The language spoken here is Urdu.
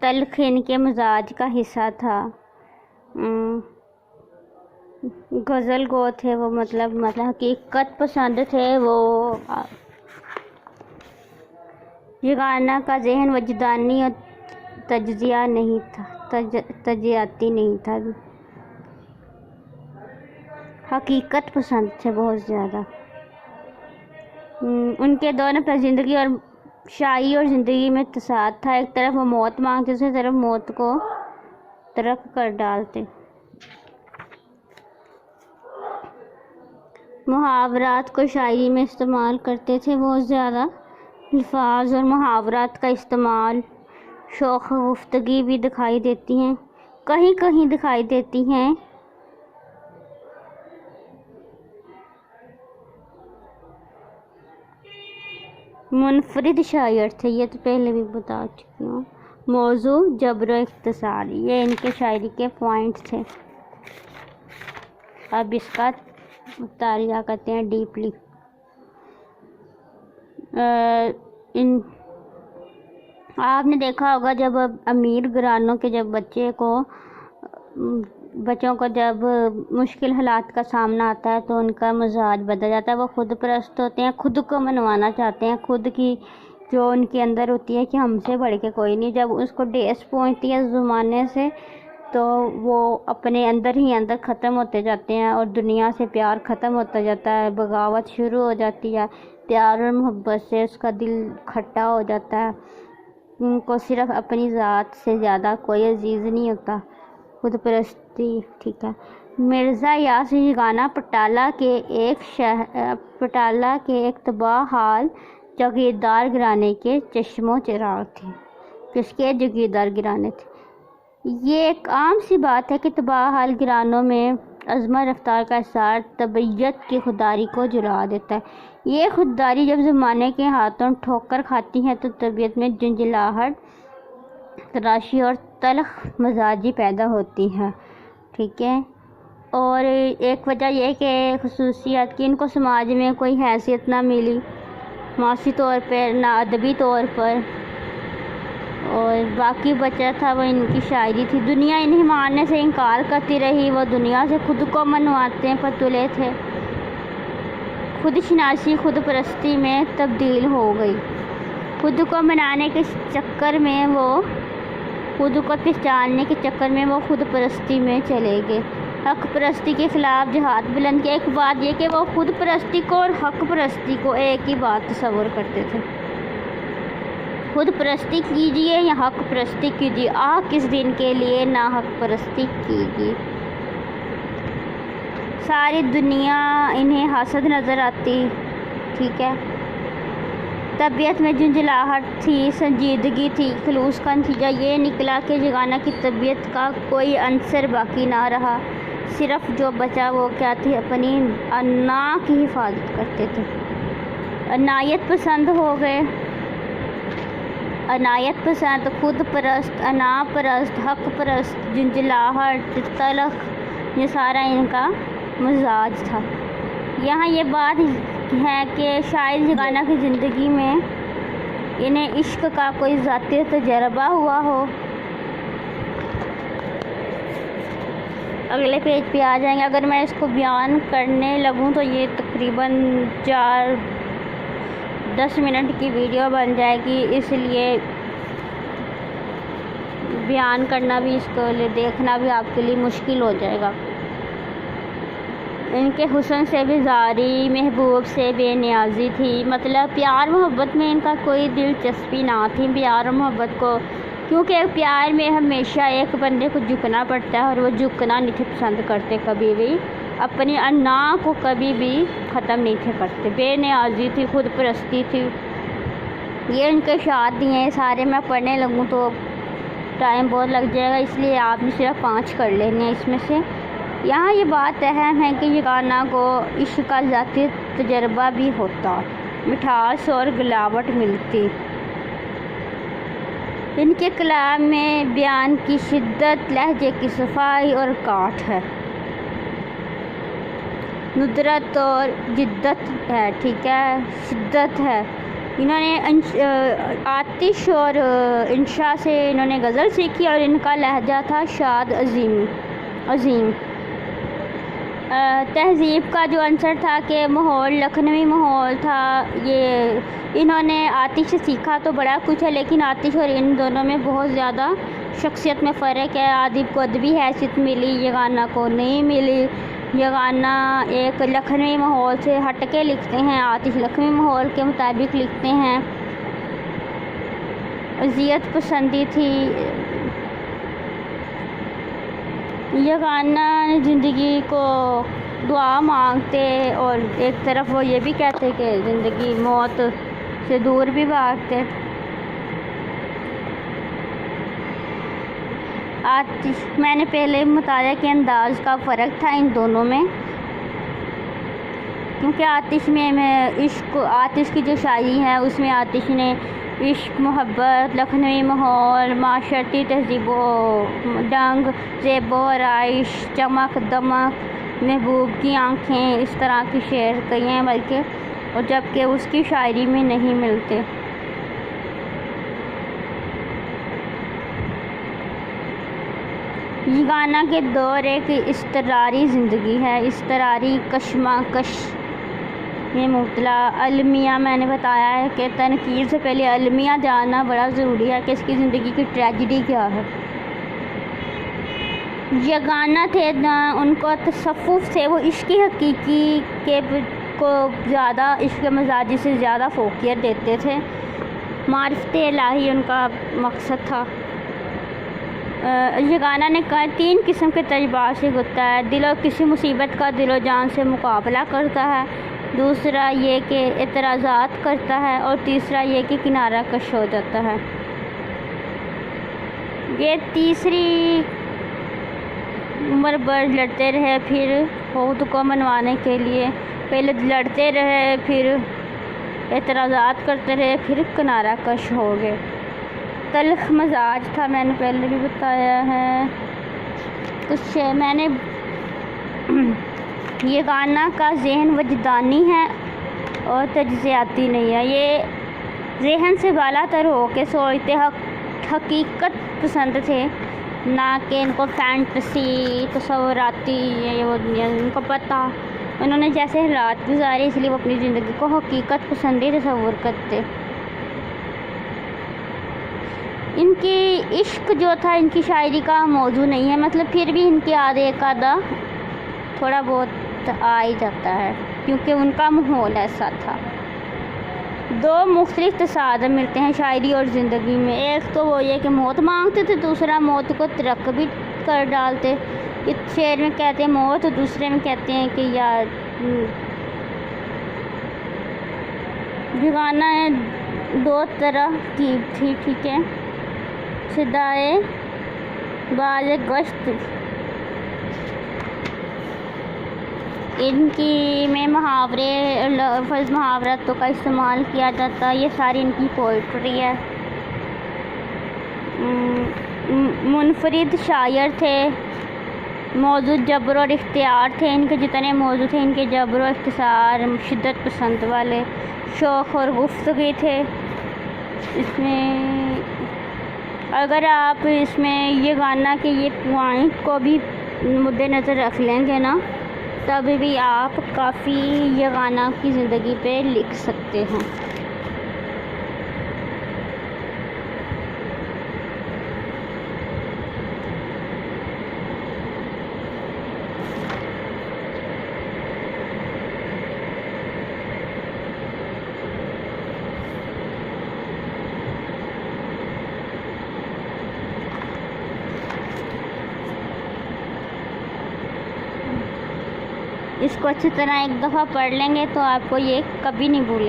تلخ ان کے مزاج کا حصہ تھا۔ غزل گو تھے وہ، مطلب حقیقت پسند تھے وہ۔ یگانہ کا ذہن وجدانی اور تجزیاتی نہیں تھا، حقیقت پسند تھے بہت زیادہ۔ ان کے دونوں پر زندگی اور شاعری اور زندگی میں تصاد تھا، ایک طرف وہ موت مانگتے، دوسری طرف موت کو ترک کر ڈالتے۔ محاورات کو شاعری میں استعمال کرتے تھے بہت زیادہ، الفاظ اور محاورات کا استعمال، شوخ گفتگی بھی دکھائی دیتی ہیں، کہیں کہیں دکھائی دیتی ہیں۔ منفرد شاعر تھے، یہ تو پہلے بھی بتا چکی ہوں۔ موضوع جبر و اختصار، یہ ان کے شاعری کے پوائنٹ تھے۔ اب اس کا مطالعہ کرتے ہیں ڈیپلی۔ آپ نے دیکھا ہوگا جب امیر گھرانوں کے بچوں کو جب مشکل حالات کا سامنا آتا ہے تو ان کا مزاج بدل جاتا ہے، وہ خود پرست ہوتے ہیں، خود کو منوانا چاہتے ہیں، خود کی جو ان کے اندر ہوتی ہے کہ ہم سے بڑھ کے کوئی نہیں، جب اس کو ڈیس پہنچتی ہے زمانے سے تو وہ اپنے اندر ہی اندر ختم ہوتے جاتے ہیں اور دنیا سے پیار ختم ہوتا جاتا ہے، بغاوت شروع ہو جاتی ہے، پیار اور محبت سے اس کا دل کھٹا ہو جاتا ہے، ان کو صرف اپنی ذات سے زیادہ کوئی عزیز نہیں ہوتا، خود پرستی۔ ٹھیک ہے۔ مرزا یاسر یگانہ پٹالہ کے ایک تباہ حال جاگیردار گھرانے کے چشم و چراغ تھے۔ کس کے؟ جاگیردار گھرانے تھے۔ یہ ایک عام سی بات ہے کہ تباہ حال گھرانوں میں عظمت رفتار کا احساس طبیعت کی خودداری کو جلا دیتا ہے۔ یہ خودداری جب زمانے کے ہاتھوں ٹھوکر کھاتی ہے تو طبیعت میں جھنجھلاہٹ، تراشی اور تلخ مزاجی پیدا ہوتی ہے۔ ٹھیک ہے۔ اور ایک وجہ یہ کہ خصوصیت کہ ان کو سماج میں کوئی حیثیت نہ ملی، معاشی طور پر نہ ادبی طور پر، اور باقی بچا تھا وہ ان کی شاعری تھی۔ دنیا انہیں ماننے سے انکار کرتی رہی، وہ دنیا سے خود کو منواتے پر تلے تھے۔ خود شناسی خود پرستی میں تبدیل ہو گئی، خود کو منانے کے چکر میں خود کو پہچاننے کے چکر میں وہ خود پرستی میں چلے گئے، حق پرستی کے خلاف جہاد بلند کیا۔ ایک بات یہ کہ وہ خود پرستی کو اور حق پرستی کو ایک ہی بات تصور کرتے تھے۔ خود پرستی کیجیے یا حق پرستی کیجیے، کس دن کے لیے نہ حق پرستی کیجیے۔ ساری دنیا انہیں حسد نظر آتی۔ ٹھیک ہے۔ طبیعت میں جھنجھلاہٹ تھی، سنجیدگی تھی، خلوص کا نتیجہ یہ نکلا کہ یگانہ کی طبیعت کا کوئی عنصر باقی نہ رہا، صرف جو بچا وہ کیا تھی، اپنی انا کی حفاظت کرتے تھے۔ عنایت پسند ہو گئے، عنایت پسند، خود پرست، انا پرست، حق پرست، جھنجھلاہٹ، تلخ، یہ سارا ان کا مزاج تھا۔ یہاں یہ بات ہے کہ شاید یگانہ کی زندگی میں انہیں عشق کا کوئی ذاتی تجربہ ہوا ہو۔ اگلے پیج پہ آ جائیں گے۔ اگر میں اس کو بیان کرنے لگوں تو یہ تقریباً 10 منٹ کی ویڈیو بن جائے گی، اس لیے بیان کرنا بھی، اس کو دیکھنا بھی آپ کے لیے مشکل ہو جائے گا۔ ان کے حسن سے بیزاری، محبوب سے بے نیازی تھی، مطلب پیار محبت میں ان کا کوئی دلچسپی نہ تھی، پیار اور محبت کو، کیونکہ پیار میں ہمیشہ ایک بندے کو جھکنا پڑتا ہے اور وہ جھکنا نہیں تھے پسند کرتے، کبھی بھی اپنی انا کو کبھی بھی ختم نہیں تھے کرتے، بے نیازی تھی، خود پرستی تھی۔ یہ ان کے اشعار دیے ہیں، سارے میں پڑھنے لگوں تو ٹائم بہت لگ جائے گا، اس لیے آپ نے صرف 5 کر لینے ہیں اس میں سے۔ یہاں یہ بات اہم ہے کہ یگانہ کو عشق کا ذاتی تجربہ بھی ہوتا، مٹھاس اور گلاوٹ ملتی، ان کے کلام میں بیان کی شدت، لہجے کی صفائی اور کاٹ ہے، ندرت اور جدت ہے، ٹھیک ہے، شدت ہے، انہوں نے آتش اور انشا سے انہوں نے غزل سیکھی اور ان کا لہجہ تھا شاد عظیم. تہذیب کا جو عنصر تھا کہ ماحول لکھنوی ماحول تھا، یہ انہوں نے آتش سے سیکھا تو بڑا کچھ ہے، لیکن آتش اور ان دونوں میں بہت زیادہ شخصیت میں فرق ہے. ادیب کو ادبی حیثیت ملی، یگانہ کو نہیں ملی. یگانہ ایک لکھنوی ماحول سے ہٹ کے لکھتے ہیں، آتش لکھنوی ماحول کے مطابق لکھتے ہیں. اذیت پسندی تھی. یگانہ زندگی کو دعا مانگتے اور ایک طرف وہ یہ بھی کہتے کہ زندگی موت سے دور بھی بھاگتے. آتش میں نے پہلے مطالعہ کے انداز کا فرق تھا ان دونوں میں، کیونکہ آتش میں آتش کی جو شاعری ہے اس میں آتش نے عشق، محبت، لکھنوی ماحول، معاشرتی تہذیب و ڈنگ، زیب و آرائش، چمک دمک، محبوب کی آنکھیں، اس طرح کے شعر کہی ہیں بلکہ، اور جبکہ اس کی شاعری میں نہیں ملتے. یگانہ کے دور ایک اضطراری زندگی ہے، اضطراری کشمکش میں مبتلا. المیہ میں نے بتایا ہے کہ تنقید سے پہلے المیہ جاننا بڑا ضروری ہے کہ اس کی زندگی کی ٹریجڈی کیا ہے. یگانہ تھے ان کو تصوف سے وہ عشق حقیقی کو زیادہ، عشق مزاجی سے زیادہ فوقیت دیتے تھے. معرفت الہی ان کا مقصد تھا. یگانہ نے کہا 3 قسم کے تجربات سے گزرتا ہے. دل و کسی مصیبت کا دل و جان سے مقابلہ کرتا ہے، دوسرا یہ کہ اعتراضات کرتا ہے، اور تیسرا یہ کہ کنارہ کش ہو جاتا ہے. یہ تیسری عمر بھر لڑتے رہے، پھر خود کو منوانے کے لیے پہلے لڑتے رہے، پھر اعتراضات کرتے رہے، پھر کنارہ کش ہو گئے. تلخ مزاج تھا، میں نے پہلے بھی بتایا ہے. کچھ میں نے یگانہ کا ذہن وجدانی ہے اور تجزیاتی نہیں ہے. یہ ذہن سے بالا تر ہو کے سوچتے، حقیقت پسند تھے، نہ کہ ان کو فینٹسی تصوراتی وہ دنیا ان کو پتہ. انہوں نے جیسے حالات گزارے اس لیے وہ اپنی زندگی کو حقیقت پسندی تصور کرتے. ان کی عشق جو تھا ان کی شاعری کا موضوع نہیں ہے، مطلب پھر بھی ان کے ایک آدھا تھوڑا بہت آ ہی جاتا ہے کیونکہ ان کا ماحول ایسا تھا. 2 مختلف تصادم ملتے ہیں شاعری اور زندگی میں. ایک تو وہ یہ کہ موت مانگتے تھے، دوسرا موت کو ترک بھی کر ڈالتے. اس شعر میں کہتے ہیں موت، دوسرے میں کہتے ہیں کہ یار یگانہ 2 طرح کی تھی. ٹھیک ہے. صدائے باز گشت ان کی میں محاورے، لفظ محاورتوں کا استعمال کیا جاتا. یہ ساری ان کی پوئٹری ہے. منفرد شاعر تھے. موضوع جبر اور اختیار تھے. ان کے جتنے موضوع تھے ان کے جبر و اختصار، شدت پسند والے. شوق اور گفتگی تھے. اس میں اگر آپ اس میں یگانہ کے یہ پوائنٹ کو بھی مد نظر رکھ لیں گے نا، تب بھی آپ کافی یگانہ کی زندگی پہ لکھ سکتے ہیں. اس کو اچھی طرح ایک دفعہ پڑھ لیں گے تو آپ کو یہ کبھی نہیں بھولے.